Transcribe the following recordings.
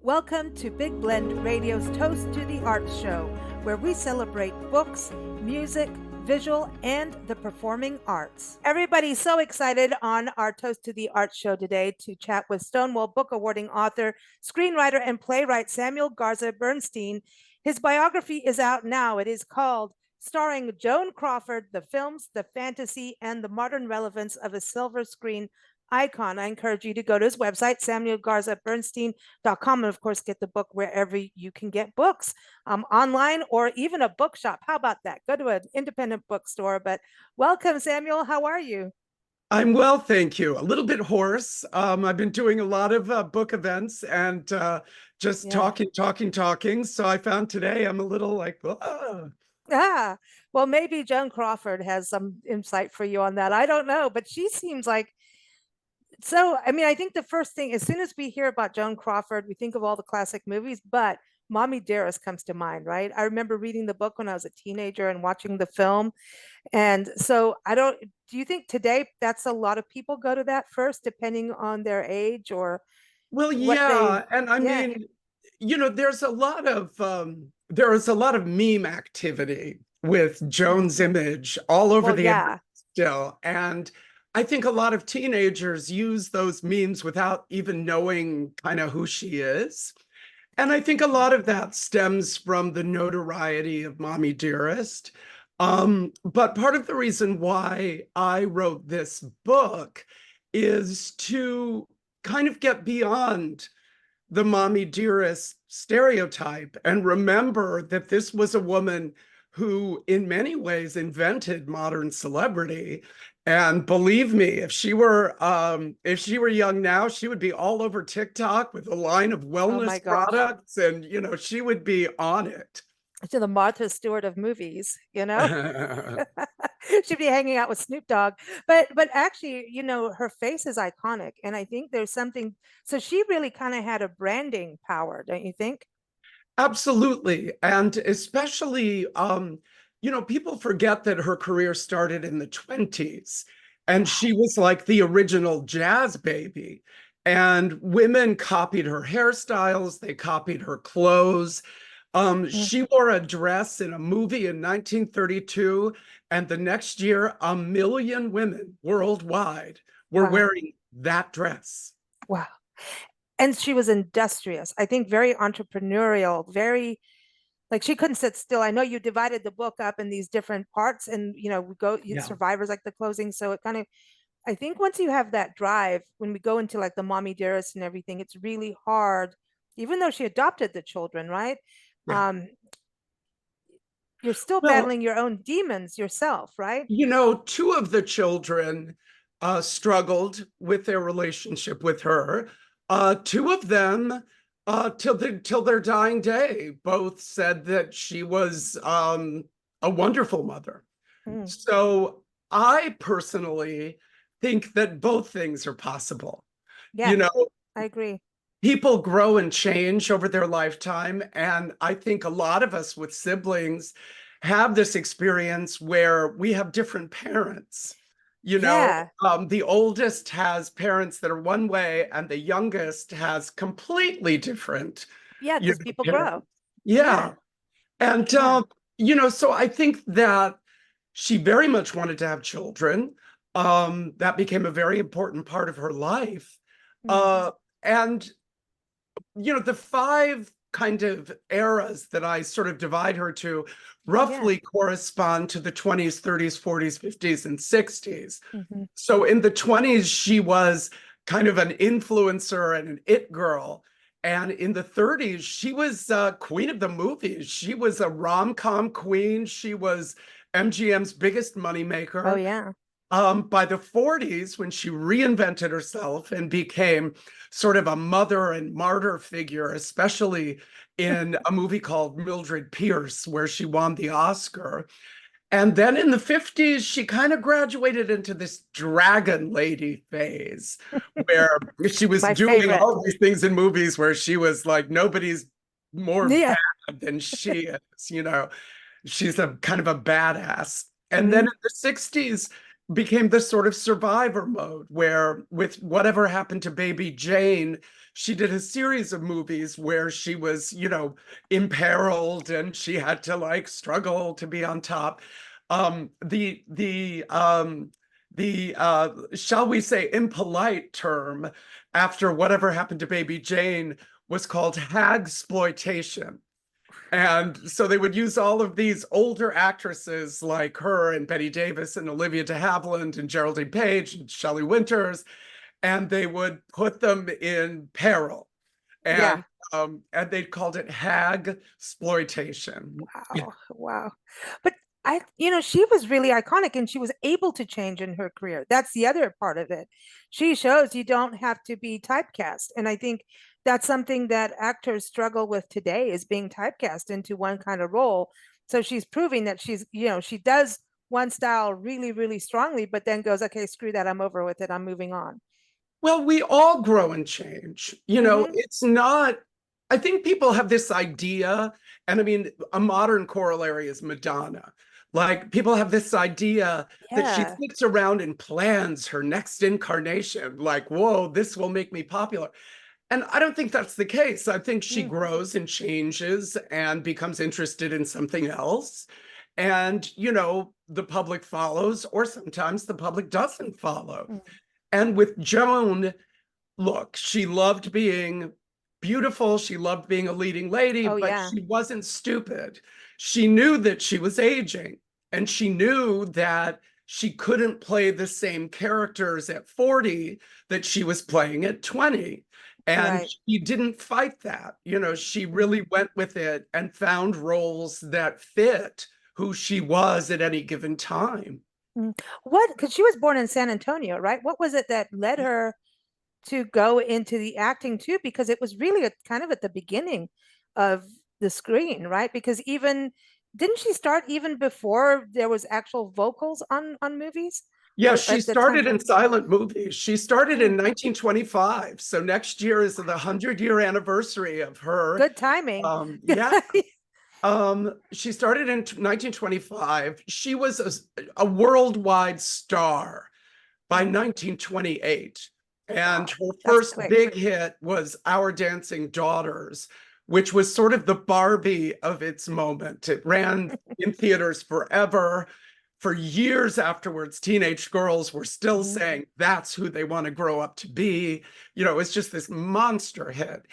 Welcome to Big Blend Radio's Toast to the Arts Show, where we celebrate books, music, visual, and the performing arts. Everybody's so excited on our Toast to the Arts Show today to chat with Stonewall Book Award-winning author, screenwriter, and playwright Samuel Garza Bernstein. His biography is out now. It is called Starrring Joan Crawford, the films, the fantasy, and the modern relevance of a silver screen icon. I encourage you to go to his website, samuelgarzabernstein.com, and of course, get the book wherever you can get books, online or even a bookshop. How about that? Go to an independent bookstore. But welcome, Samuel. How are you? I'm well, thank you. A little bit hoarse. I've been doing a lot of book events and just Yeah. talking. So I found today I'm a little like, Ah, well, maybe Joan Crawford has some insight for you on that. I don't know, but she seems like so. I mean, I think the first thing, as soon as we hear about Joan Crawford, we think of all the classic movies, but Mommy Dearest comes to mind, right? I remember reading the book when I was a teenager and watching the film. And so I don't, do you think today that's a lot of people go to that first, depending on their age or well, what they, yeah. And I yeah. mean, there is a lot of meme activity with Joan's image all over Well, the internet yeah. still. And I think a lot of teenagers use those memes without even knowing kind of who she is. And I think a lot of that stems from the notoriety of Mommy Dearest. But part of the reason why I wrote this book is to kind of get beyond the Mommy Dearest stereotype and remember that this was a woman who, in many ways, invented modern celebrity. And believe me, if she were young now, she would be all over TikTok with a line of Oh my wellness gosh. products, and she would be on it. To the Martha Stewart of movies, you know? She'd be hanging out with Snoop Dogg. But actually, her face is iconic. And I think there's something, so she really kind of had a branding power, don't you think? Absolutely. And especially, people forget that her career started in the 20s and Wow. she was like the original jazz baby. And women copied her hairstyles, they copied her clothes. Mm. She wore a dress in a movie in 1932, and the next year, 1 million women worldwide were Wow. wearing that dress. Wow. And she was industrious. I think very entrepreneurial, very like she couldn't sit still. I know you divided the book up in these different parts and we go Yeah. survivors like the closing. So it kind of I think once you have that drive, when we go into like the mommy dearest and everything, it's really hard, even though she adopted the children, right? Yeah. Um, you're still Well, battling your own demons yourself, right? two of the children struggled with their relationship with her. Two of them, till their dying day, both said that she was a wonderful mother. Mm, So I personally think that both things are possible. You yeah, know, I agree. people grow and change over their lifetime. And I think a lot of us with siblings have this experience where we have different parents. Yeah, The oldest has parents that are one way, and the youngest has completely different, yeah, because people parents. grow. Yeah, Yeah. And, yeah. so I think that she very much wanted to have children. That became a very important part of her life. Mm, Uh, and the five kind of eras that I sort of divide her to yeah. roughly correspond to the 20s, 30s, 40s, 50s, and 60s. Hmm. So in the 20s, she was kind of an influencer and an it girl. And in the 30s, she was queen of the movies. She was a rom-com queen. She was MGM's biggest Oh, moneymaker. yeah. By the 40s, when she reinvented herself and became sort of a mother and martyr figure, especially in a movie called Mildred Pierce, where she won the Oscar. And then in the 50s, she kind of graduated into this dragon lady phase where she was My doing favorite. all these things in movies where she was like, nobody's more Yeah. bad than she is. She's a kind of a badass. And then Hmm. in the 60s became this sort of survivor mode where with whatever happened to baby Jane, she did a series of movies where she was, imperiled and she had to like struggle to be on top. The shall we say impolite term after whatever happened to Baby Jane was called hagsploitation. And so they would use all of these older actresses like her and Betty Davis and Olivia de Havilland and Geraldine Page and Shelley Winters, and they would put them in peril. Yeah. And they called it hag exploitation. Wow. Wow. But she was really iconic and she was able to change in her career. That's the other part of it. She shows you don't have to be typecast. And I think that's something that actors struggle with today is being typecast into one kind of role. So she's proving that she does one style really, really strongly, but then goes, okay, screw that. I'm over with it. I'm moving on. Well, we all grow and change. Mhm. It's not, I think people have this idea, and I mean, a modern corollary is Madonna. Like, people have this idea that she Yeah. sits around and plans her next incarnation, like, whoa, this will make me popular. And I don't think that's the case. I think she Mm. grows and changes and becomes interested in something else. And, the public follows, or sometimes the public doesn't follow. Mm. And with Joan, look, she loved being beautiful. She loved being a leading lady, Oh, but yeah. she wasn't stupid. She knew that she was aging, and she knew that she couldn't play the same characters at 40 that she was playing at 20. And Right. she didn't fight that. She really Mhm. went with it and found roles that fit who she was at any given time. Mm. Because she was born in San Antonio, right? What was it that led her to go into the acting too? Because it was really kind of at the beginning of the screen, right? Because even didn't she start even before there was actual vocals on movies Yeah, or she at the time started in frame? silent movies. She started Mm. in 1925. So next year is the 100-year anniversary of her. Good timing. Yeah. She started in 1925. She was a worldwide star by Mm. 1928. And Wow, her that's first quick. big hit was Our Dancing Daughters, which was sort of the Barbie of its moment. It ran in theaters forever. For years afterwards, teenage girls were still Mhm. saying that's who they want to grow up to be. It's just this monster hit.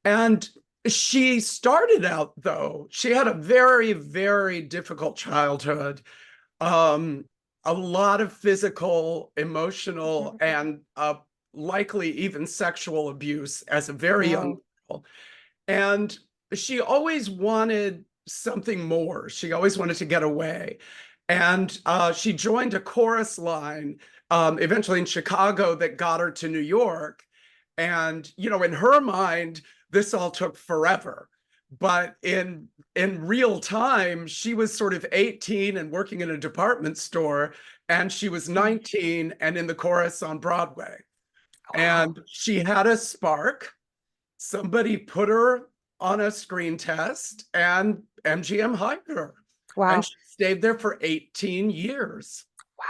And she started out, though, she had a very, very difficult childhood. Um, a lot of physical, emotional, Mhm. and likely even sexual abuse as a very young Oh, girl. And she always wanted something more. She always wanted to get away. And she joined a chorus line eventually in Chicago that got her to New York. And, in her mind, this all took forever. But in real time, she was sort of 18 and working in a department store, and she was mm. 19 and in the chorus on Broadway. Wow. And she had a spark. Somebody put her on a screen test, and MGM hired her. And Wow. she stayed there for 18 years. Wow.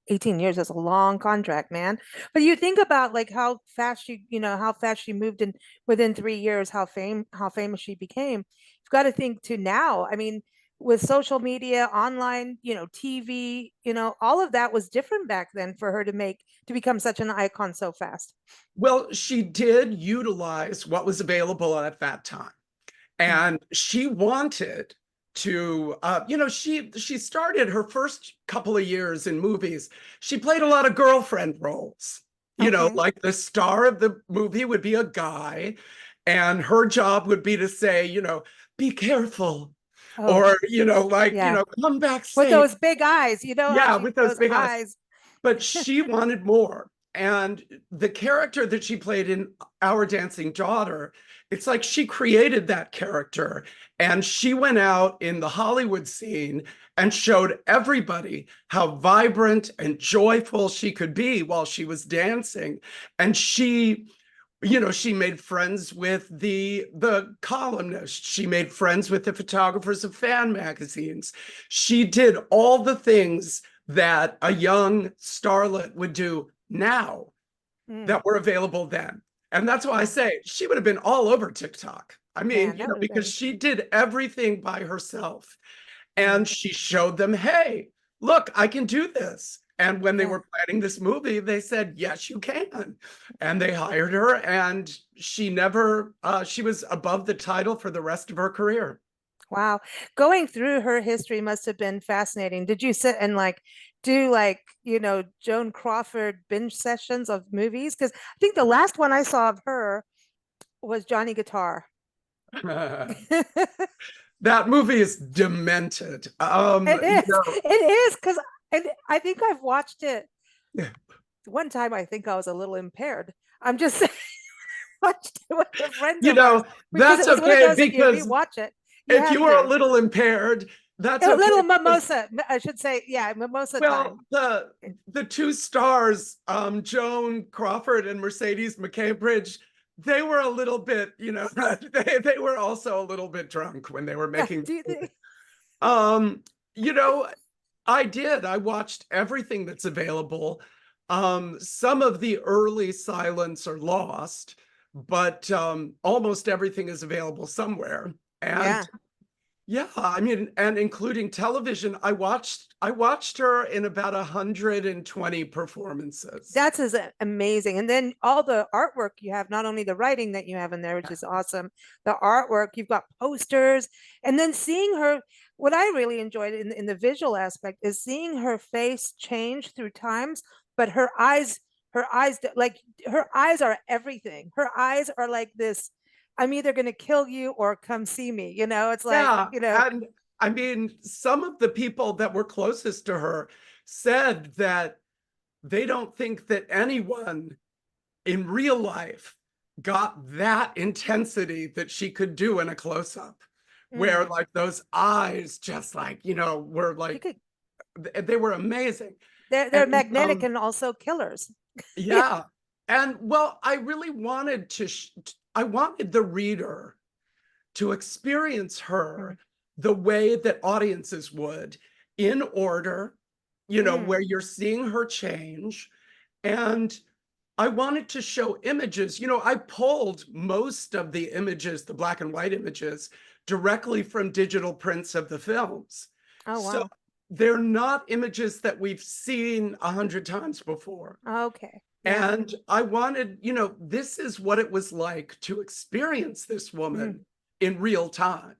18 years is a long contract, man. But you think about like how fast how fast she moved in within 3 years, how famous she became. You've got to think to now. I mean, with social media, online, TV, all of that was different back then for her to become such an icon so fast. Well, she did utilize what was available at that time. Mm. And she wanted to, she started her first couple of years in movies. She played a lot of girlfriend roles. Okay. Like the star of the movie would be a guy, and her job would be to say, be careful, Oh, or, like, yeah. come back With safe. those big eyes, you know how Yeah, she with those those big eyes. eyes. But she wanted more. And the character that she played in Our Dancing Daughter, it's like she created that character, and she went out in the Hollywood scene and showed everybody how vibrant and joyful she could be while she was dancing. And she made friends with the columnists. She made friends with the photographers of fan magazines. She did all the things that a young starlet would do now Mm. that were available then. And that's why I say she would have been all over TikTok. I mean, Man, that would have because been. she did everything by herself. And Mm, she showed them, hey, look, I can do this. And when they yeah. were planning this movie, they said, yes, you can. And they hired her, and she never, she was above the title for the rest of her career. Wow. Going through her history must have been fascinating. Did you sit and like do like, Joan Crawford binge sessions of movies? Because I think the last one I saw of her was Johnny Guitar. It That movie is demented. is. It is because I think I've watched it Yeah. one time. I think I was a little impaired. I'm just saying, watched it with a friend You of ours know, because it that's was one of okay, those, if you because rewatch it, you if have you are a to. little impaired, that's A okay. little Because, mimosa, I should say. Yeah, mimosa well, time. the two stars, Joan Crawford and Mercedes McCambridge, they were a little bit, they were also a little bit drunk when they were Yeah. making. Do you think? Um, you know, I did. I watched everything that's available. Some of the early silents are lost, but almost everything is available somewhere. And Yeah. yeah, I mean, and including television, I watched her in about 120 performances. That's amazing. And then all the artwork you have, not only the writing that you have in there, which is awesome, the artwork, you've got posters, and then seeing her, what I really enjoyed in the visual aspect is seeing her face change through times, but her eyes, like her eyes are everything. Her eyes are like this, I'm either going to kill you or come see me. It's like, Yeah, and I mean, some of the people that were closest to her said that they don't think that anyone in real life got that intensity that she could do in a close-up, where mm, like those eyes just like, were she like, could, they were amazing. they're And magnetic and also killers. Yeah. yeah, and well, I really wanted I wanted the reader to experience her Mm, the way that audiences would, in order, where mm, you're seeing her change. And I wanted to show images. I pulled most of the images, the black and white images, directly from digital prints of the films. oh, So wow. they're not images that we've seen 100 times before. Okay. Yeah. And I wanted, this is what it was like to experience this Mm, woman in real time.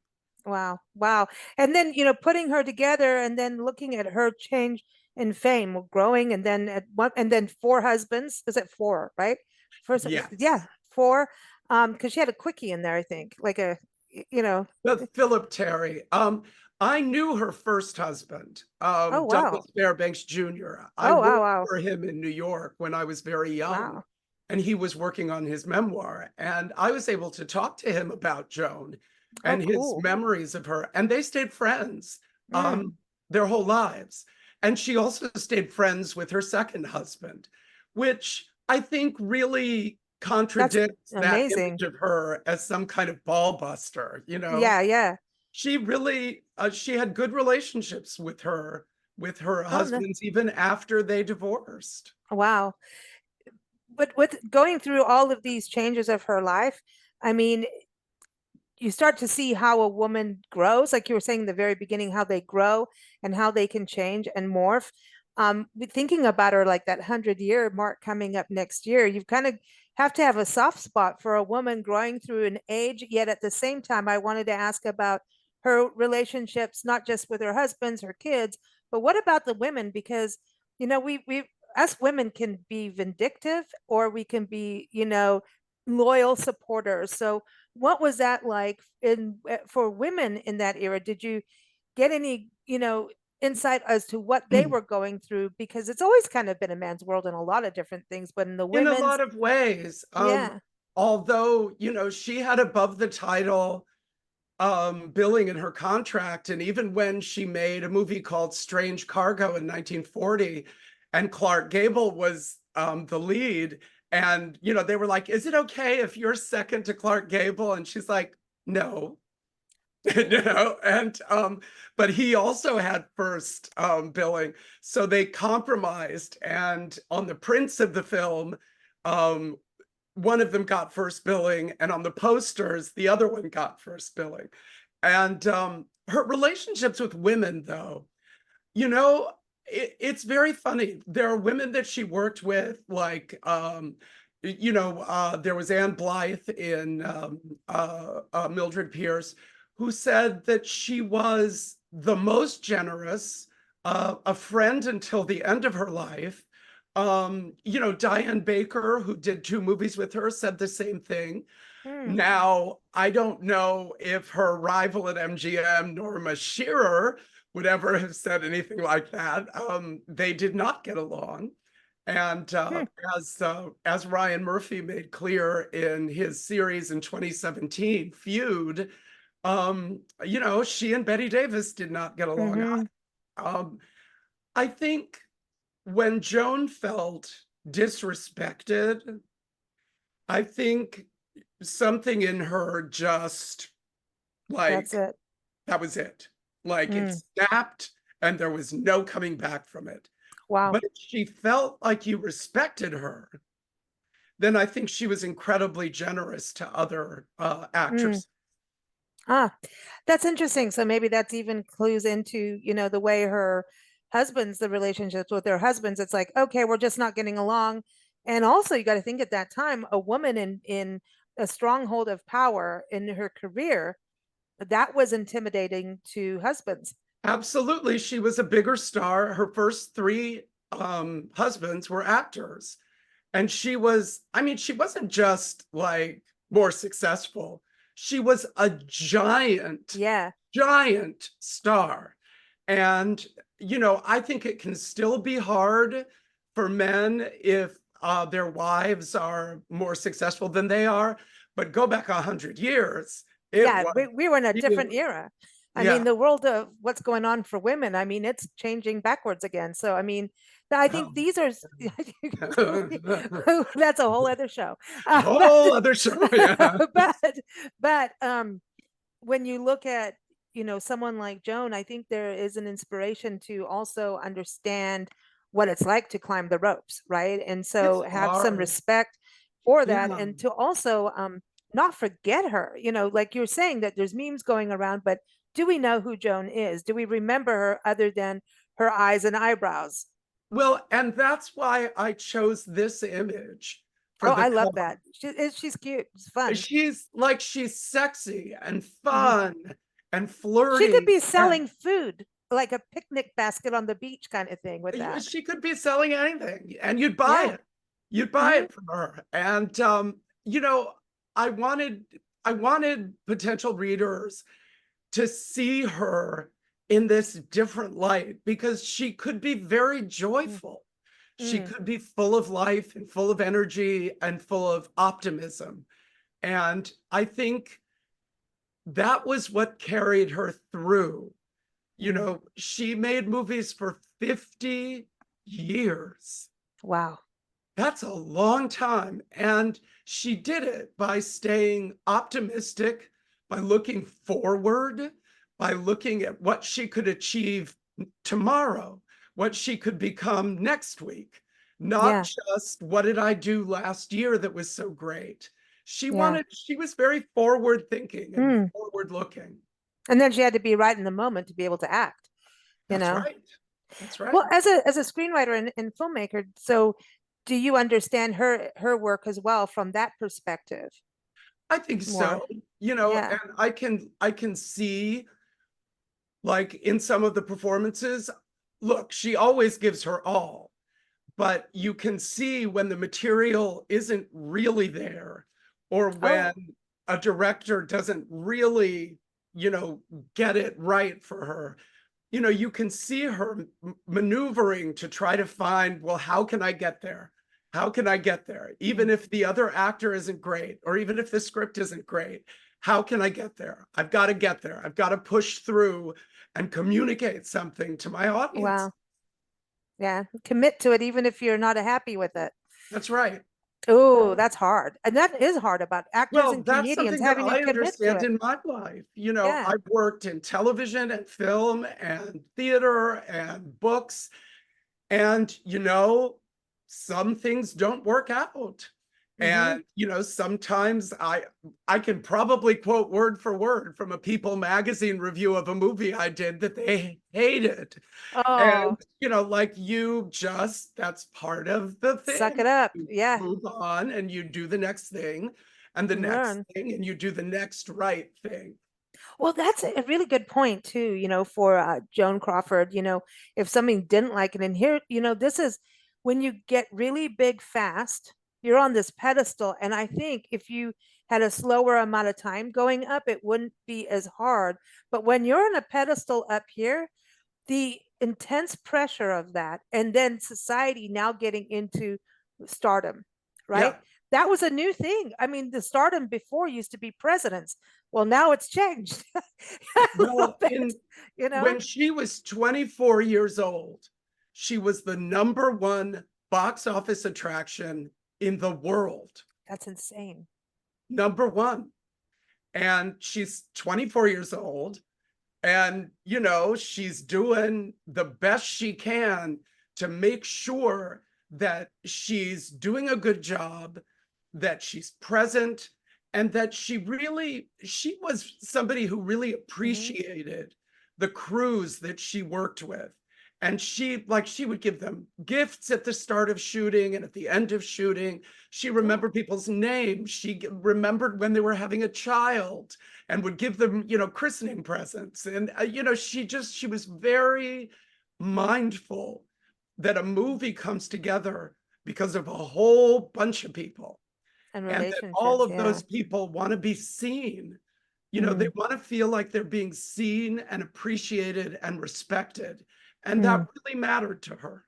wow. Wow. And then, putting her together and then looking at her change in fame, growing, and then at one, and then four husbands. Is it four, right? First, yeah, Yes. four. Because she had a quickie in there, I think, like a, you know, But Philip Terry, I knew her first husband, oh, wow. Douglas Fairbanks Jr. I Oh, wow, worked wow. for him in New York when I was very young, Wow. and he was working on his memoir. And I was able to talk to him about Joan Oh, and his cool. memories of her. And they stayed friends Mm, their whole lives. And she also stayed friends with her second husband, which I think really that's contradicts that amazing. image of her as some kind of ball buster. Yeah, yeah. She really she had good relationships with her Oh, no. husbands even after they divorced. Wow. But with going through all of these changes of her life, I mean, you start to see how a woman grows, like you were saying in the very beginning, how they grow and how they can change and morph. Thinking about her like that 100-year mark coming up next year, you kind of have to have a soft spot for a woman growing through an age. Yet at the same time, I wanted to ask about her relationships, not just with her husbands, her kids, but what about the women? Because we us women can be vindictive, or we can be loyal supporters. So what was that like for women in that era? Did you get any, insight as to what they were going through? Because it's always kind of been a man's world in a lot of different things, but in the In a women's, lot of ways. yeah. Although, she had above the title billing in her contract. And even when she made a movie called Strange Cargo in 1940, and Clark Gable was the lead, and they were like, is it okay if you're second to Clark Gable? And she's like, no. And but he also had first billing, so they compromised. And on the prints of the film, um one of them got first billing, and on the posters, the other one got first billing. And her relationships with women, though, you know, it's very funny. There are women that she worked with, like, there was Anne Blythe in Mildred Pierce, who said that she was the most generous, a friend until the end of her life. Diane Baker, who did 2 movies with her, said the same thing. Now, I don't know if her rival at MGM, Norma Shearer, would ever have said anything like that. They did not get along. And as Ryan Murphy made clear in his series in 2017, Feud, she and Bette Davis did not get along. I think when Joan felt disrespected, I think something in her just like, That's it. that was it. Like it snapped and there was no coming back from it. Wow. But if she felt like you respected her, then I think she was incredibly generous to other actors. That's interesting. So maybe that's even clues into, the way her husbands, the relationships with their husbands, it's like, okay, we're just not getting along. And also you got to think at that time, a woman in a stronghold of power in her career, that was intimidating to husbands. Absolutely. She was a bigger star. Her first 3 husbands were actors. And she wasn't just like more successful. She was a giant star. And, I think it can still be hard for men if their wives are more successful than they are. But go back 100 years. We were in a different era. I mean, the world of what's going on for women, I mean, it's changing backwards again. So, I mean, I think these are, that's a whole other show. Yeah. But when you look at, someone like Joan, I think there is an inspiration to also understand what it's like to climb the ropes, right? And so have some respect for that, and to also not forget her, like you're saying that there's memes going around, but do we know who Joan is? Do we remember her other than her eyes and eyebrows? Well, and that's why I chose this image for I love that. She's cute. It's fun. She's sexy and fun and flirty. She could be selling food, like a picnic basket on the beach kind of thing with that. She could be selling anything and you'd buy it. You'd buy it from her. And I wanted potential readers to see her in this different light, because she could be very joyful. She could be full of life and full of energy and full of optimism. And I think that was what carried her through. She made movies for 50 years. Wow. That's a long time. And she did it by staying optimistic, by looking forward, by looking at what she could achieve tomorrow, what she could become next week, not just what did I do last year that was so great. She was very forward thinking and forward looking. And then she had to be right in the moment to be able to act. That's right. That's right. Well, as a screenwriter and filmmaker, so do you understand her work as well from that perspective? I think so. And I can see, like in some of the performances, look, she always gives her all, but you can see when the material isn't really there, or when a director doesn't really, get it right for her. You can see her maneuvering to try to find, well, how can I get there? How can I get there? Even if the other actor isn't great, or even if the script isn't great, how can I get there? I've got to get there. I've got to push through and communicate something to my audience. Wow. Yeah. Commit to it, even if you're not happy with it. That's right. Oh, that's hard. And that is hard about actors and comedians having to commit to it. In my life. I've worked in television and film and theater and books. And, some things don't work out. And, sometimes I can probably quote word for word from a People magazine review of a movie I did that they hated. And, Oh, like that's part of the suck thing. it up. You Yeah. move on and you do the next thing and the next Learn. thing and you do the next right thing. Well, that's a really good point too, for Joan Crawford, if something didn't like it. And here, this is when you get really big fast, you're on this pedestal. And I think if you had a slower amount of time going up, it wouldn't be as hard. But when you're on a pedestal up here, the intense pressure of that, and then society now getting into stardom, right? Yeah. That was a new thing. I mean, the stardom before used to be presidents. Well, now it's changed a little Well, bit, when she was 24 years old, she was the #1 box office attraction in the world. That's insane. #1. And she's 24 years old. And, she's doing the best she can to make sure that she's doing a good job, that she's present, and that she was somebody who really appreciated the crews that she worked with. And she would give them gifts at the start of shooting and at the end of shooting. She remembered people's names. She remembered when they were having a child and would give them, christening presents. And, she was very mindful that a movie comes together because of a whole bunch of people. And And that all relationships, of yeah. those people want to be seen. They Mm, want to feel like they're being seen and appreciated and respected. And mm. that really mattered to her.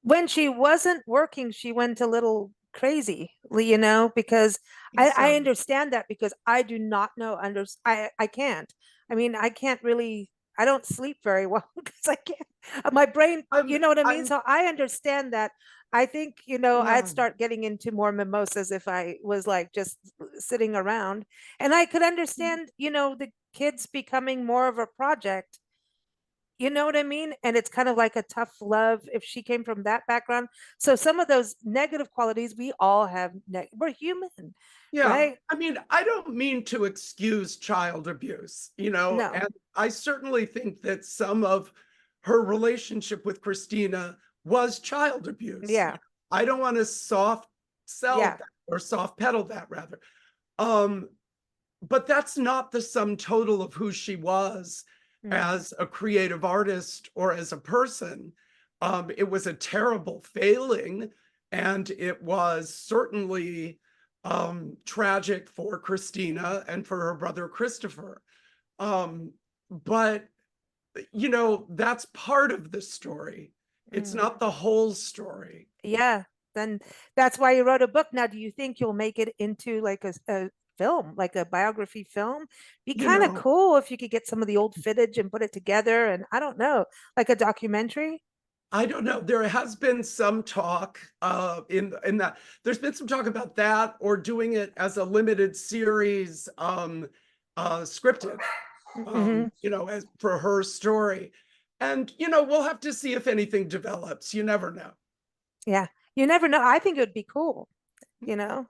When she wasn't working, she went a little crazy, because I So, understand that because I do not know I can't. I mean, I can't really I don't sleep very well because I can't my brain, you I'm, know what I mean? I'm, So I understand that. I think, I'd yeah, start getting into more mimosas if I was like just sitting around. And I could understand, the kids becoming more of a project. You know what I mean? And it's kind of like a tough love if she came from that background. So some of those negative qualities we all have. We're human, yeah. right? I mean, I don't mean to excuse child abuse, No. and I certainly think that some of her relationship with Christina was child abuse. Yeah. I don't want to soft sell Yeah. that or soft pedal that rather. Um, but that's not the sum total of who she was Mm. as a creative artist or as a person. It was a terrible failing, and it was certainly tragic for Christina and for her brother Christopher. Um, but that's part of the story. It's Mm. not the whole story. Yeah. Then that's why you wrote a book. Now, do you think you'll make it into like a film, like a biography film? Be You kind of know, cool if you could get some of the old footage and put it together. And I don't know, like a documentary. I don't know. There has been some talk in that there's been some talk about that or doing it as a limited series scripted Hmm. as for her story. And we'll have to see if anything develops. You never know. Yeah. You never know. I think it would be cool, you know?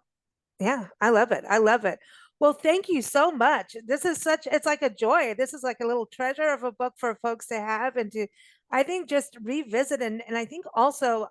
Yeah, I love it. I love it. Well, thank you so much. It's like a joy. This is like a little treasure of a book for folks to have and to, I think, just revisit. And I think also,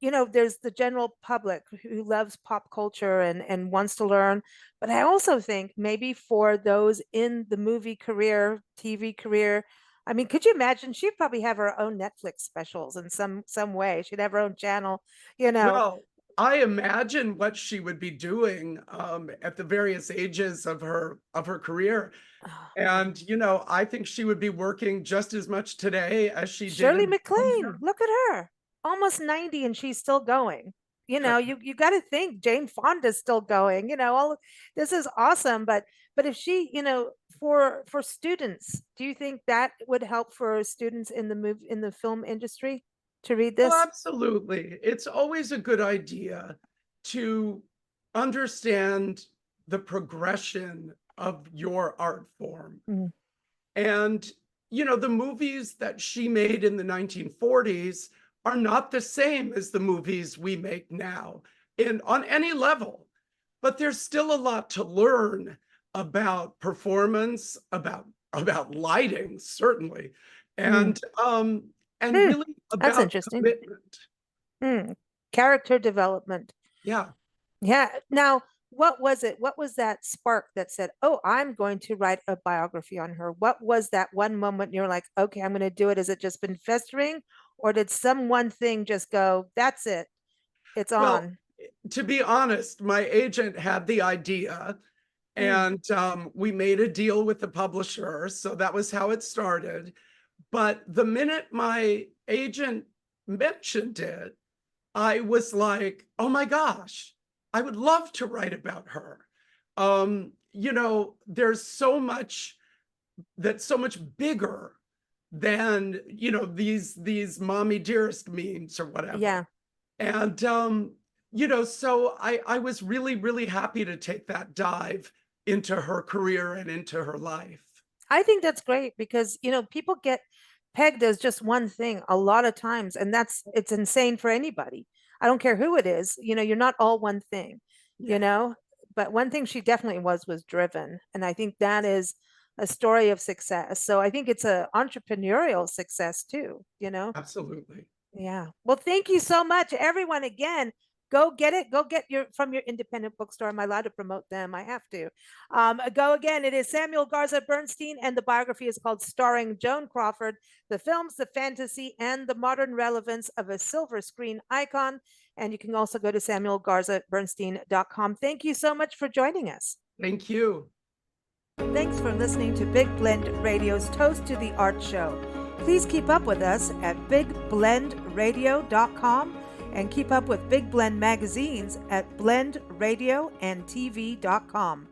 there's the general public who loves pop culture and wants to learn. But I also think maybe for those in the movie career, TV career, I mean, could you imagine? She'd probably have her own Netflix specials in some way. She'd have her own channel, you know. Well, I imagine what she would be doing at the various ages of her career. And I think she would be working just as much today as she did Shirley in MacLaine, look at her. Almost 90 and she's still going. You got to think Jane Fonda's still going. All this is awesome, but if she, for students, do you think that would help for students in the film industry to read Oh, this? absolutely. It's always a good idea to understand the progression of your art form. Mm. And, the movies that she made in the 1940s are not the same as the movies we make now. on any level, but there's still a lot to learn about performance, about lighting, certainly, and really That's about interesting. commitment. Character development. Yeah. Yeah. Now, what was it? What was that spark that said, oh, I'm going to write a biography on her? What was that one moment you're like, okay, I'm going to do it? Has it just been festering? Or did some one thing just go, that's it, it's Well, on? to be honest, my agent had the idea, and we made a deal with the publisher. So that was how it started. But the minute my agent mentioned it, I was like, oh my gosh, I would love to write about her. There's so much that's so much bigger than, these mommy dearest memes or whatever. Yeah. And, so I was really, really happy to take that dive into her career and into her life. I think that's great because, people get pegged as just one thing a lot of times, and it's insane for anybody. I don't care who it is, you're not all one thing, but one thing she definitely was driven. And I think that is a story of success. So I think it's a entrepreneurial success too, Absolutely. Yeah. Well, thank you so much, everyone. Again, go get it. Go get from your independent bookstore. Am I allowed to promote them? I have to. Go again. It is Samuel Garza Bernstein, and the biography is called Starring Joan Crawford: The Films, the Fantasy, and the Modern Relevance of a Silver Screen Icon. And you can also go to samuelgarzabernstein.com. Thank you so much for joining us. Thank you. Thanks for listening to Big Blend Radio's Toast to the Art Show. Please keep up with us at bigblendradio.com and keep up with Big Blend magazines at blendradioandtv.com.